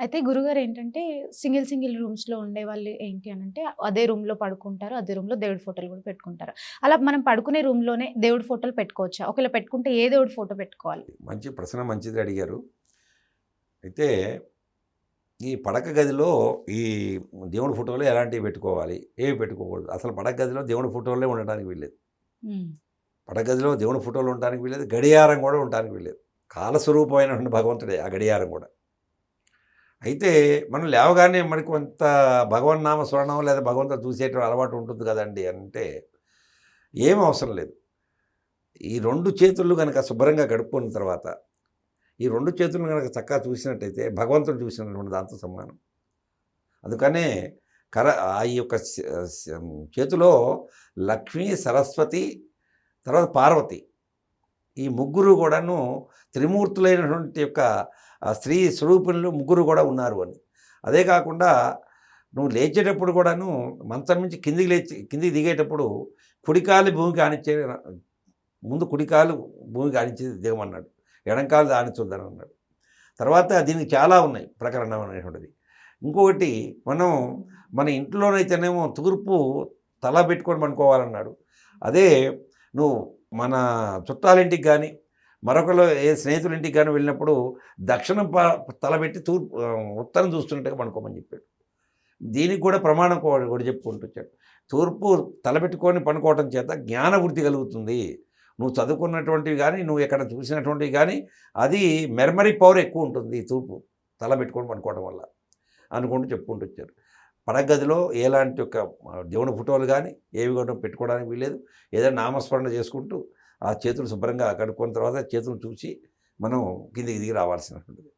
అయితే గురుగారు ఏంటంటే సింగిల్ రూమ్స్‌లో ఉండేవాళ్ళు ఏంటి అనంటే అదే రూమ్‌లో పడుకుంటారు. అదే రూమ్‌లో దేవుడి ఫోటోలు కూడా పెట్టుకుంటారు. అలా మనం పడుకునే రూమ్‌లోనే దేవుడి ఫోటోలు పెట్టుకోవచ్చా? ఒకవేళ పెట్టుకుంటే ఏ దేవుడి ఫోటో పెట్టుకోవాలి? మంచి ప్రశ్న మంచిది అడిగారు. అయితే ఈ పడక గదిలో ఈ దేవుడి ఫోటోలు ఎలాంటివి పెట్టుకోవాలి? ఏవి పెట్టుకోకూడదు? అసలు పడక గదిలో దేవుడి ఫోటోలే ఉండటానికి వీల్లేదు. హ్మ్. పడక గదిలో దేవుడి ఫోటోలు ఉండటానికి వీల్లేదు. గడియారం కూడా ఉండటానికి వీల్లేదు. కాలస్వరూపమైనటువంటి భగవంతుడే ఆ గడియారం కూడా. అయితే మనం లేవగానే మనకి కొంత భగవన్నామ స్మరణం లేదా భగవంతుడు చూసేటువంటి అలవాటు ఉంటుంది కదండీ అంటే, ఏం అవసరం లేదు. ఈ 2 చేతులు గనక శుభ్రంగా కడుక్కున్న తర్వాత, ఈ 2 చేతులను గనక చక్కగా చూసినట్టయితే భగవంతుడు చూసినటువంటి దాంతో సమానం. అందుకనే ఈ యొక్క చేతిలో లక్ష్మి, సరస్వతి, తర్వాత పార్వతి ఈ ముగ్గురు కూడాను త్రిమూర్తులైనటువంటి యొక్క స్త్రీ స్వరూపులు ముగ్గురు కూడా ఉన్నారు అని. అదే కాకుండా నువ్వు లేచేటప్పుడు కూడాను మంచం నుంచి కిందికి దిగేటప్పుడు కుడికాలు భూమికి ఆనిచ్చే ముందు కుడికాలు భూమికి ఆనించి దిగమన్నాడు. ఎడంకాలు ఆనించొద్దని అన్నాడు. తర్వాత దీనికి చాలా ఉన్నాయి ప్రకరణం అనేటువంటిది. ఇంకొకటి మన ఇంట్లోనైతేనేమో తూర్పు తల పెట్టుకొని పడుకోవాలన్నాడు. అదే నువ్వు మన చుట్టాలింటికి గానీ, మరొకళ్ళు ఏ స్నేహితుల ఇంటికి గానీ వెళ్ళినప్పుడు దక్షిణం తలబెట్టి ఉత్తరం చూస్తున్నట్టుగా పడుకోమని చెప్పాడు. దీనికి కూడా ప్రమాణం ఒకటి చెప్పుకుంటూ వచ్చాడు. తూర్పు తలబెట్టుకొని పడుకోవటం చేత జ్ఞానవృద్ధి కలుగుతుంది. నువ్వు చదువుకున్నటువంటివి గానీ, నువ్వు ఎక్కడ చూసినటువంటివి గానీ, అది మెమరీ పవర్ ఎక్కువ ఉంటుంది తూర్పు తలబెట్టుకొని పడుకోవడం వల్ల అనుకుంటూ చెప్పుకుంటూ వచ్చారు. పడగదిలో ఎలాంటి ఒక దేవుని ఫోటోలు గానీ, ఏవి కూడా పెట్టుకోవడానికి వీల్లేదు. ఏదైనా నామస్మరణ చేసుకుంటూ, ఆ చేతులు శుభ్రంగా కడుక్కున్న తర్వాత చేతులు చూసి మనం కిందికి దిగి రావాల్సినటువంటిది.